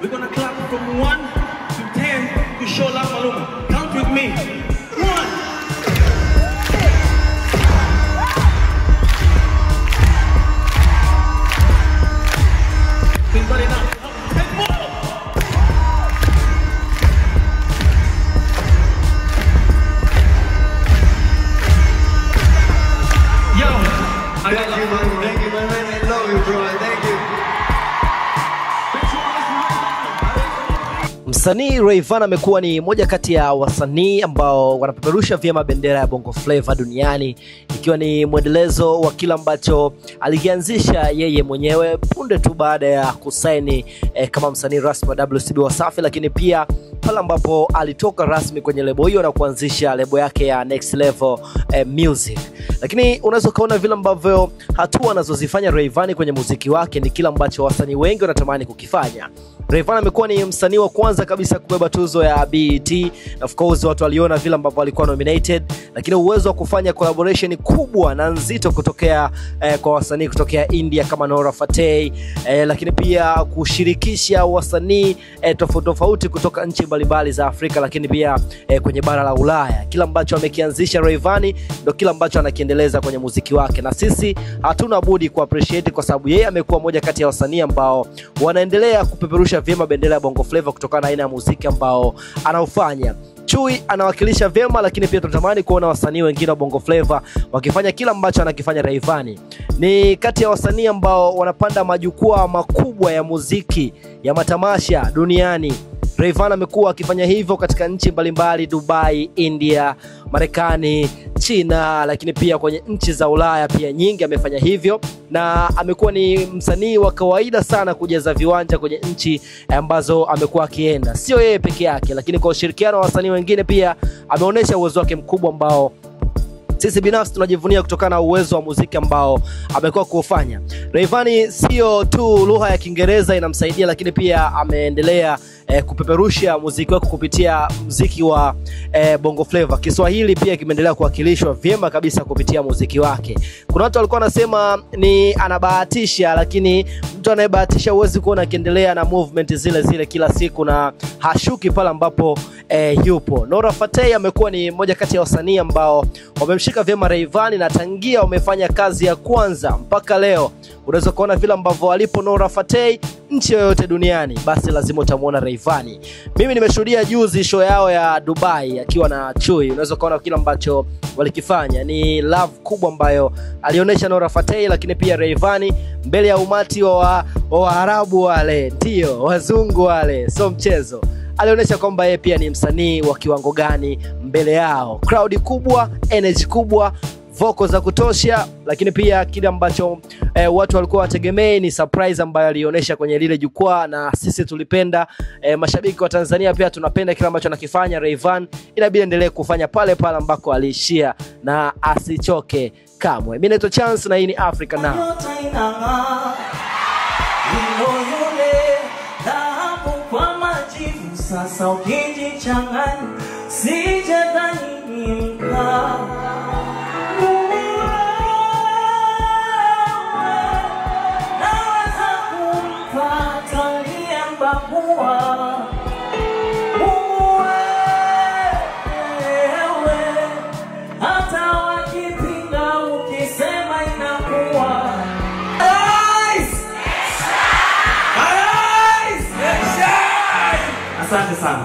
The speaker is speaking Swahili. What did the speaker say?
We're gonna clap from 1 to 10 to show love, Maluma. Count with me. 1. Everybody now. 10 more. Yo, thank you, man. Thank you, man. I love you, bro. Thank you. Msanii Rayvanny amekuwa ni moja kati ya wasanii ambao wanapeperusha vyema bendera ya Bongo Flava duniani, ikiwa ni mwendelezo wa kila ambacho alikianzisha yeye mwenyewe punde tu baada ya kusaini kama msanii rasmi wa WCB Wasafi, lakini pia pale ambapo alitoka rasmi kwenye lebo hiyo na kuanzisha lebo yake ya Next Level Music. Lakini unaweza kuona vile ambavyo hatua anazozifanya Rayvanny kwenye muziki wake ni kila ambacho wasanii wengi wanatamani kukifanya. Rayvanny amekuwa ni msanii wa kwanza kabisa kubeba tuzo ya BET. Of course watu waliona vile ambavyo alikuwa nominated, lakini uwezo wa kufanya collaboration kubwa na nzito kutokea kwa wasanii kutokea India kama Nora Fateh, lakini pia kushirikisha wasanii tofauti kutoka nchi mbalimbali za Afrika, lakini pia kwenye bara la Ulaya. Kila ambacho amekianzisha Rayvanny ndio kila ambacho anakiendeleza kwenye muziki wake, na sisi hatuna budi ku appreciate kwa sababu yeye amekuwa moja kati ya wasanii ambao wanaendelea kupeperusha vyema bendera ya Bongo Flava kutokana na aina ya muziki ambao anaufanya. Chui anawakilisha vyema, lakini pia tunatamani kuona wasanii wengine wa Bongo Flava wakifanya kila ambacho anakifanya Rayvanny. Ni kati ya wasanii ambao wanapanda majukwaa makubwa ya muziki ya matamasha duniani. Rayvanny amekuwa akifanya hivyo katika nchi mbalimbali, Dubai, India, Marekani, China, lakini pia kwenye nchi za Ulaya pia nyingi amefanya hivyo, na amekuwa ni msanii wa kawaida sana kujaza viwanja kwenye nchi ambazo amekuwa akienda. Sio yeye peke yake, lakini kwa ushirikiano wa wasanii wengine pia ameonyesha uwezo wake mkubwa ambao sisi binafsi tunajivunia kutokana na uwezo wa muziki ambao amekuwa kuufanya. Rayvanny sio tu lugha ya Kiingereza inamsaidia, lakini pia ameendelea kupeperusha muziki wake kupitia muziki wa Bongo Flava. Kiswahili pia kimeendelea kuwakilishwa vyema kabisa kupitia muziki wake. Kuna watu walikuwa wanasema ni anabahatisha, lakini mtu anayebahatisha huwezi kuona akiendelea na movement zile kila siku na hashuki pale ambapo yupo. Nora Fateh amekuwa ni moja kati ya wasanii ambao wamemshika vyema Rayvanny, na tangia wamefanya kazi ya kwanza mpaka leo unaweza kuona vile ambavyo alipo Nora Fateh nchi yoyote duniani basi lazima utamuona Rayvanny. Mimi nimeshuhudia juzi show yao ya Dubai akiwa na Chui. Unaweza kuona kile ambacho walikifanya ni love kubwa ambayo alionyesha Nora Fateh, lakini pia Rayvanny mbele ya umati wa Waarabu wale, ndio wazungu wale, so mchezo. Alionyesha kwamba yeye pia ni msanii wa kiwango gani mbele yao. Crowd kubwa, energy kubwa, vocals za kutosha, lakini pia kile ambacho watu walikuwa wategemei ni surprise ambayo alionyesha kwenye lile jukwaa, na sisi tulipenda. Mashabiki wa Tanzania pia tunapenda kile ambacho anakifanya Rayvanny. Inabidi endelee kufanya pale pale ambako aliishia na asichoke kamwe. Mimi naitwa Chance na hii ni Africa Now. Sasa ukijichanganya sijadhani mka naweza kumpata aliyembagua hata wakipinga ukisema inakuwa. Asante sana.